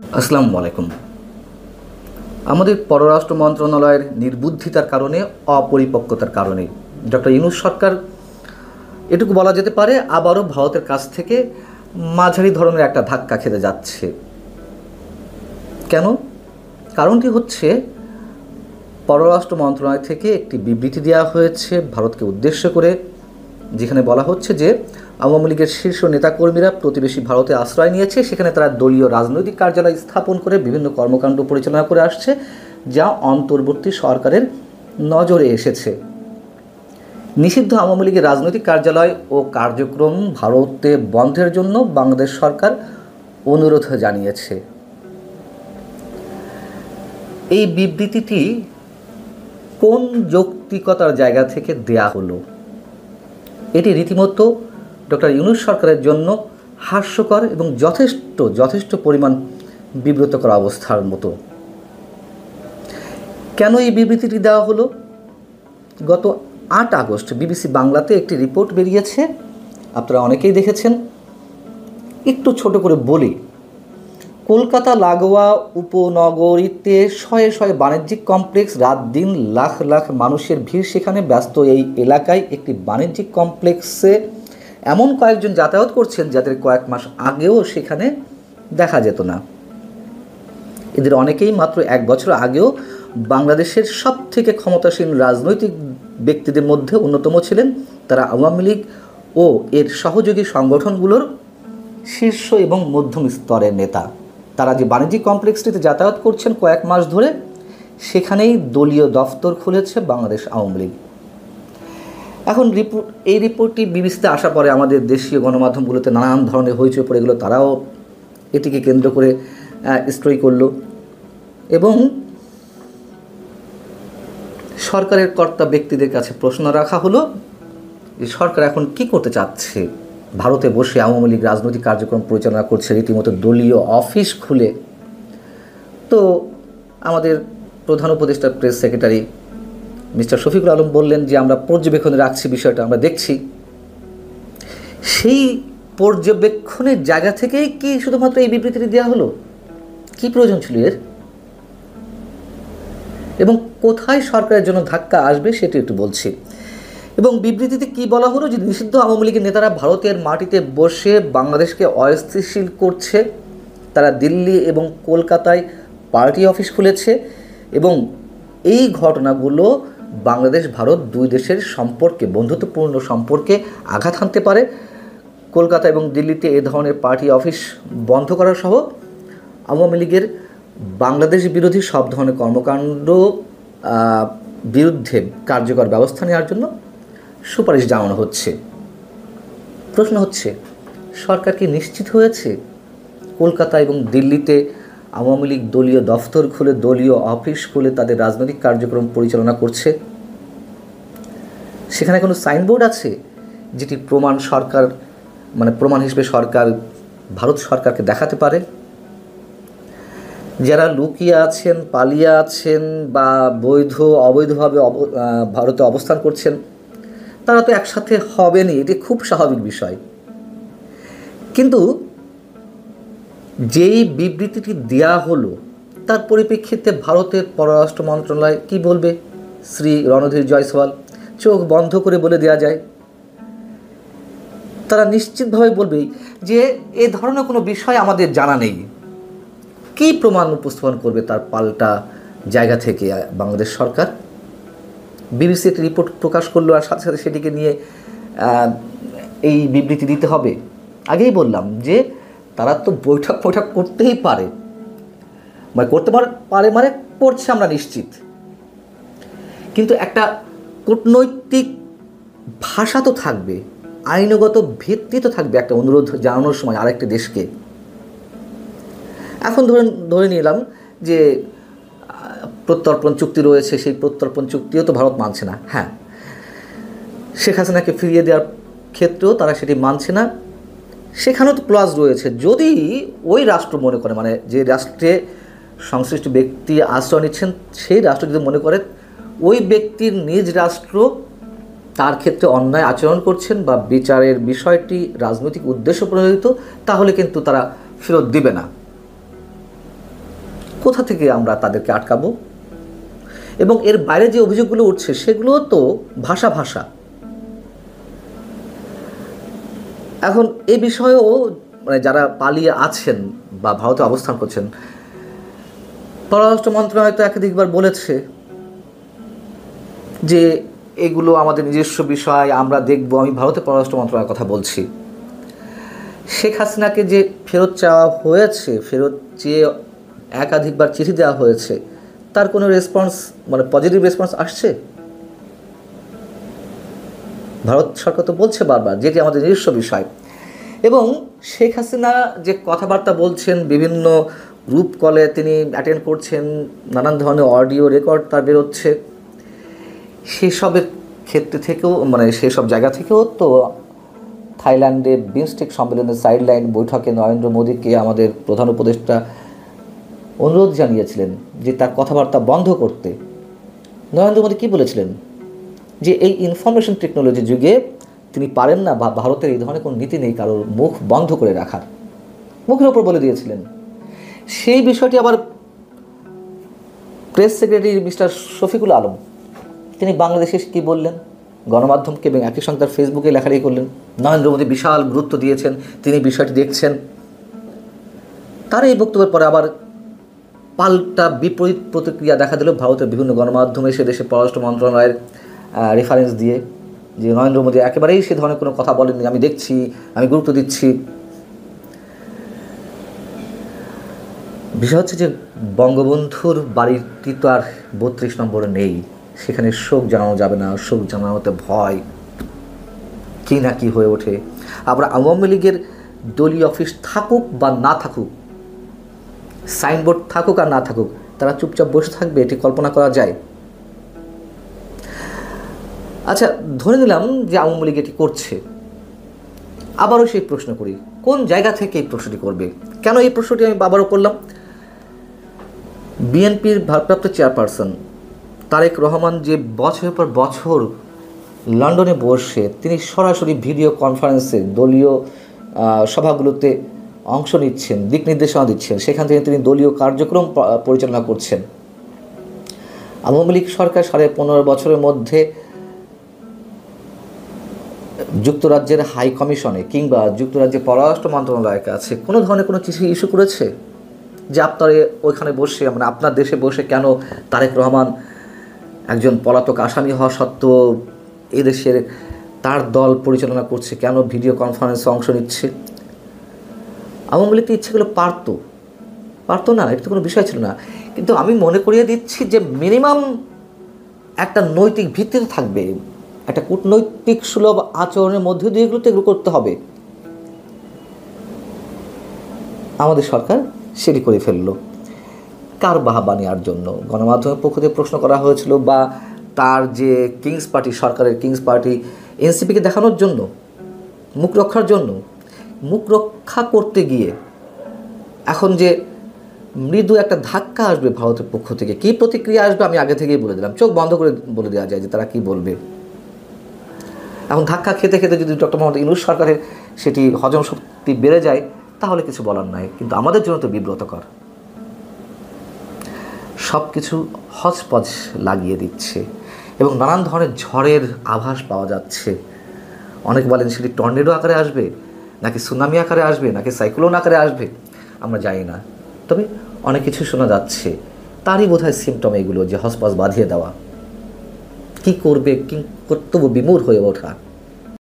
আসসালামু আলাইকুম। আমাদের পররাষ্ট্র মন্ত্রণালয়ের নির্বুদ্ধিতার কারণে, অপরিপক্কতার কারণে ডক্টর ইউনূস সরকার, এটুকু বলা যেতে পারে, আবারও ভারতের কাছ থেকে মাঝারি ধরনের একটা ধাক্কা খেতে যাচ্ছে। কেন? কারণটি হচ্ছে, পররাষ্ট্র মন্ত্রণালয় থেকে একটি বিবৃতি দেওয়া হয়েছে ভারতকে উদ্দেশ্য করে, যেখানে বলা হচ্ছে যে আওয়ামী লীগের শীর্ষ নেতাকর্মীরা প্রতিবেশী ভারতে আশ্রয় নিয়েছে, সেখানে তারা দলীয় রাজনৈতিক কার্যালয় স্থাপন করে বিভিন্ন কর্মকাণ্ড পরিচালনা করে আসছে, যা অন্তর্বর্তী সরকারের নজরে এসেছে। নিষিদ্ধ আওয়ামী লীগের রাজনৈতিক কার্যালয় ও কার্যক্রম ভারতে বন্ধের জন্য বাংলাদেশ সরকার অনুরোধ জানিয়েছে। এই বিবৃতিটি কোন যৌক্তিকতার জায়গা থেকে দেয়া হলো? এটি রীতিমতো ডক্টর ইউনূস সরকারের জন্য হাস্যকর এবং যথেষ্ট পরিমাণ বিব্রতকর অবস্থার মতো। কেন এই বিবৃতিটি দেওয়া হলো? গত 8 আগস্ট বিবিসি বাংলাতে একটি রিপোর্ট বেরিয়েছে, আপনারা অনেকেই দেখেছেন। একটু ছোট করে বলি, কলকাতা লাগোয়া উপনগরীতে শয়ে শয়ে বাণিজ্যিক কমপ্লেক্স, রাত দিন লাখ লাখ মানুষের ভিড় সেখানে। ব্যস্ত এই এলাকায় একটি বাণিজ্যিক কমপ্লেক্সে এমন কয়েকজন যাতায়াত করছেন যাদের কয়েক মাস আগেও সেখানে দেখা যেত না। এদের অনেকেই মাত্র 1 বছর আগেও বাংলাদেশের সবথেকে ক্ষমতাসীন রাজনৈতিক ব্যক্তিদের মধ্যে অন্যতম ছিলেন। তারা আওয়ামী লীগ ও এর সহযোগী সংগঠনগুলোর শীর্ষ এবং মধ্যম স্তরের নেতা। তারা যে বাণিজ্যিক কমপ্লেক্সটিতে যাতায়াত করছেন কয়েক মাস ধরে, সেখানেই দলীয় দফতর খুলেছে বাংলাদেশ আওয়ামী লীগ। এখন এই রিপোর্টটি বিবিসিতে আসার পরে আমাদের দেশীয় গণমাধ্যমগুলোতে নানান ধরনের হইচই পড়ে গেলো। তারাও এটিকে কেন্দ্র করে স্টোরি করলো এবং সরকারের কর্তা ব্যক্তিদের কাছে প্রশ্ন রাখা হলো যে সরকার এখন কি করতে চাচ্ছে। ভারতে বসে আওয়ামী লীগ রাজনৈতিক কার্যক্রম পরিচালনা করছে রীতিমতো দলীয় অফিস খুলে। তো আমাদের প্রধান উপদেষ্টা press secretary mister Shafiqul Alam বললেন যে আমরা পর্যবেক্ষণে রাখছি, বিষয়টা আমরা দেখছি। সেই পর্যবেক্ষণের জায়গা থেকেই কি শুধুমাত্র এই বিবৃতিটি দেওয়া হলো? কি প্রয়োজন ছিল এর? এবং কোথায় সরকারের জন্য ধাক্কা আসবে সেটি একটু বলছি। এবং বিবৃতিতে কি বলা হলো যে নিষিদ্ধ আওয়ামী লীগের নেতারা ভারতের মাটিতে বসে বাংলাদেশকে অস্থিতিশীল করছে। তারা দিল্লি এবং কলকাতায় পার্টি অফিস খুলেছে এবং এই ঘটনাগুলো বাংলাদেশ ভারত দুই দেশের সম্পর্কে, বন্ধুত্বপূর্ণ সম্পর্কে আঘাত হানতে পারে। কলকাতা এবং দিল্লিতে এ ধরনের পার্টি অফিস বন্ধ করা সহ আওয়ামী লীগের বাংলাদেশ বিরোধী সব ধরনের কর্মকাণ্ড বিরুদ্ধে কার্যকর ব্যবস্থা নেওয়ার জন্য সুপারিশ জানানো হচ্ছে। প্রশ্ন হচ্ছে, সরকার কি নিশ্চিত হয়েছে কলকাতা এবং দিল্লিতে আওয়ামী লীগ দলীয় দফতর খুলে, দলীয় অফিস খুলে তাদের রাজনৈতিক কার্যক্রম পরিচালনা করছে? সেখানে কোনো সাইনবোর্ড আছে যেটি প্রমাণ হিসেবে সরকার ভারত সরকারকে দেখাতে পারে? যারা লুকিয়ে আছেন, পালিয়ে আছেন বা অবৈধভাবে ভারতে অবস্থান করছেন, তারা তো একসাথে হবেনি, এটি খুব স্বাভাবিক বিষয়। কিন্তু যেই বিবৃতিটি দেয়া হলো তার পরিপ্রেক্ষিতে ভারতের পররাষ্ট্র মন্ত্রণালয় কি বলবে? শ্রী রণধীর জয়সওয়াল চোখ বন্ধ করে বলে দেওয়া যায়। তারা নিশ্চিতভাবে বলবেই যে এ ধরনের কোনো বিষয় আমাদের জানা নেই। কী প্রমাণ উপস্থাপন করবে তার পাল্টা জায়গা থেকে বাংলাদেশ সরকার? বিবিসি একটি রিপোর্ট প্রকাশ করলো আর সাথে সাথে সেটিকে নিয়ে এই বিবৃতি দিতে হবে? আগেই বললাম যে তারা তো বৈঠক করতেই পারে, করতে পারে মানে করছে আমরা নিশ্চিত। কিন্তু একটা কূটনৈতিক ভাষা তো থাকবে, আইনগত ভিত্তি তো থাকবে একটা অনুরোধ জানানোর সময় আরেকটি দেশকে। এখন ধরে নিলাম যে প্রত্যর্পণ চুক্তি রয়েছে, সেই প্রত্যর্পণ চুক্তিও তো ভারত মানছে না। হ্যাঁ, শেখ হাসিনাকে ফিরিয়ে দেওয়ার ক্ষেত্রেও তারা সেটি মানছে না। সেখানেও তো ক্লজ রয়েছে, যদি ওই রাষ্ট্র মনে করে, যে রাষ্ট্রে সংশ্লিষ্ট ব্যক্তি আশ্রয় নিচ্ছেন, সেই রাষ্ট্র যদি মনে করে ওই ব্যক্তির নিজ রাষ্ট্র তার ক্ষেত্রে অন্যায় আচরণ করছেন বা বিচারের বিষয়টি রাজনৈতিক উদ্দেশ্য প্রণোদিত, তাহলে কিন্তু তারা ফেরত দিবে না। কোথা থেকে আমরা তাদেরকে আটকাবো? এবং এর বাইরে যে অভিযোগগুলো উঠছে সেগুলো তো ভাষা ভাষা। এখন এই বিষয়েও মানে যারা পালিয়ে আছেন বা ভারতে অবস্থান করছেন, পররাষ্ট্র মন্ত্রণালয় তো একাধিকবার বলেছে যে এগুলো আমাদের নিজস্ব বিষয়, আমরা দেখব। আমি ভারতের পররাষ্ট্র মন্ত্রণালয়ের কথা বলছি। শেখ হাসিনাকে যে ফেরত চাওয়া হয়েছে, ফেরত চেয়ে একাধিকবার চিঠি দেওয়া হয়েছে, তার কোনো রেসপন্স মানে পজিটিভ রেসপন্স আসছে? ভারত সরকার তো বলছে বারবার যেটি আমাদের নিজস্ব বিষয়। এবং শেখ হাসিনা যে কথাবার্তা বলছেন, বিভিন্ন গ্রুপ কলে তিনি অ্যাটেন্ড করছেন, নানান ধরনের অডিও রেকর্ড তার বেরোচ্ছে, সেসবের ক্ষেত্রে থেকেও মানে সেসব জায়গা থেকেও তো থাইল্যান্ডে বিমস্টেক সম্মেলনের সাইডলাইন বৈঠকে নরেন্দ্র মোদীকে আমাদের প্রধান উপদেষ্টা অনুরোধ জানিয়েছিলেন যে তার কথাবার্তা বন্ধ করতে। নরেন্দ্র মোদী কী বলেছিলেন? যে এই ইনফরমেশন টেকনোলজি যুগে তিনি পারেন না, বা ভারতের এই ধরনের কোনো নীতি নেই কারোর মুখ বন্ধ করে রাখার, মুখের ওপর বলে দিয়েছিলেন। সেই বিষয়টি আবার press secretary mister Shafiqul Alam তিনি বাংলাদেশে কী বললেন, গণমাধ্যমকে এবং একই সঙ্গে তার ফেসবুকে লেখালেখি করলেন। নরেন্দ্র মোদী বিশাল গুরুত্ব দিয়েছেন, তিনি বিষয়টি দেখছেন। তার এই বক্তব্যের পরে আবার পাল্টা বিপরীত প্রতিক্রিয়া দেখা দিল ভারতের বিভিন্ন গণমাধ্যমে, সে দেশের পররাষ্ট্র মন্ত্রণালয়ের রেফারেন্স দিয়ে, যে নরেন্দ্র মোদী একেবারেই সে ধরনের কোনো কথা বলেননি, আমি দেখছি, আমি গুরুত্ব দিচ্ছি। বিষয় হচ্ছে যে বঙ্গবন্ধুর বাড়িটি তো আর 32 নম্বরে নেই, সেখানে শোক জানানো যাবে না, শোক জানানোতে ভয়, কী না কী হয়ে ওঠে। আবার আওয়ামী লীগের দলীয় অফিস থাকুক বা না থাকুক, সাইনবোর্ড থাকুক আর না থাকুক, তারা চুপচাপ বসে থাকবে, এটি কল্পনা করা যায়? আচ্ছা, ধরে নিলাম যে আওয়ামী লীগ এটি করছে, আবারও সেই প্রশ্ন করি, কোন জায়গা থেকে এই প্রশ্নটি করবে? কেন এই প্রশ্নটি আমি আবারও করলাম? বিএনপির ভারপ্রাপ্ত চেয়ারপারসন তারেক রহমান যে বছরের পর বছর লন্ডনে বসে তিনি সরাসরি ভিডিও কনফারেন্সে দলীয় সভাগুলোতে অংশ নিচ্ছেন, দিক নির্দেশনা দিচ্ছেন, সেখান থেকে তিনি দলীয় কার্যক্রম পরিচালনা করছেন। আওয়ামী লীগ সরকার 15.5 বছরের মধ্যে যুক্তরাজ্যের হাই কমিশনে কিংবা যুক্তরাজ্যের পররাষ্ট্র মন্ত্রণালয়ের কাছে কোনো ধরনের কোনো চিঠি ইস্যু করেছে যে আপনার ওইখানে বসে, মানে আপনার দেশে বসে কেন তারেক রহমান একজন পলাতক আসামি হওয়া সত্ত্বেও এদেশের তার দল পরিচালনা করছে, কেন ভিডিও কনফারেন্সে অংশ নিচ্ছে? আওয়ামী লীগ তো ইচ্ছে করলে পারতো না, এটা তো কোনো বিষয় ছিল না। কিন্তু আমি মনে করিয়ে দিচ্ছি যে মিনিমাম একটা নৈতিক ভিত্তিতে থাকবে, একটা কূটনৈতিক সুলভ আচরণের মধ্যে দিয়ে এগুলো তো এগুলো করতে হবে। আমাদের সরকার সেটি করে ফেললো কার বাহাবা নেওয়ার জন্য? গণমাধ্যমের পক্ষ থেকে প্রশ্ন করা হয়েছিল, বা তার যে কিংস পার্টি, সরকারের কিংস পার্টি এনসিপিকে দেখানোর জন্য, মুখ রক্ষার জন্য। মুখ রক্ষা করতে গিয়ে এখন যে মৃদু একটা ধাক্কা আসবে ভারতের পক্ষ থেকে, কী প্রতিক্রিয়া আসবে আমি আগে থেকেই বলে দিলাম, চোখ বন্ধ করে বলে দেওয়া যায় যে তারা কী বলবে। এখন ধাক্কা খেতে খেতে যদি ডক্টর মোহাম্মদ ইউনূস সরকারের সেটি হজম শক্তি বেড়ে যায় তাহলে কিছু বলার নাই, কিন্তু আমাদের জন্য তো বিব্রতকর। সব কিছু হজপজ লাগিয়ে দিচ্ছে এবং নানান ধরনের ঝড়ের আভাস পাওয়া যাচ্ছে। অনেক বলেন সেটি টর্নেডো আকারে আসবে, নাকি সুনামি আকারে আসবে, নাকি সাইক্লোন আকারে আসবে, আমরা জানি না। তবে অনেক কিছু শোনা যাচ্ছে, তারই বোধহয় সিমটম এগুলো, যে হজপজ বাঁধিয়ে দেওয়া, কী করবে, কী কর্তব্য বিমূঢ় হয়ে ওঠা।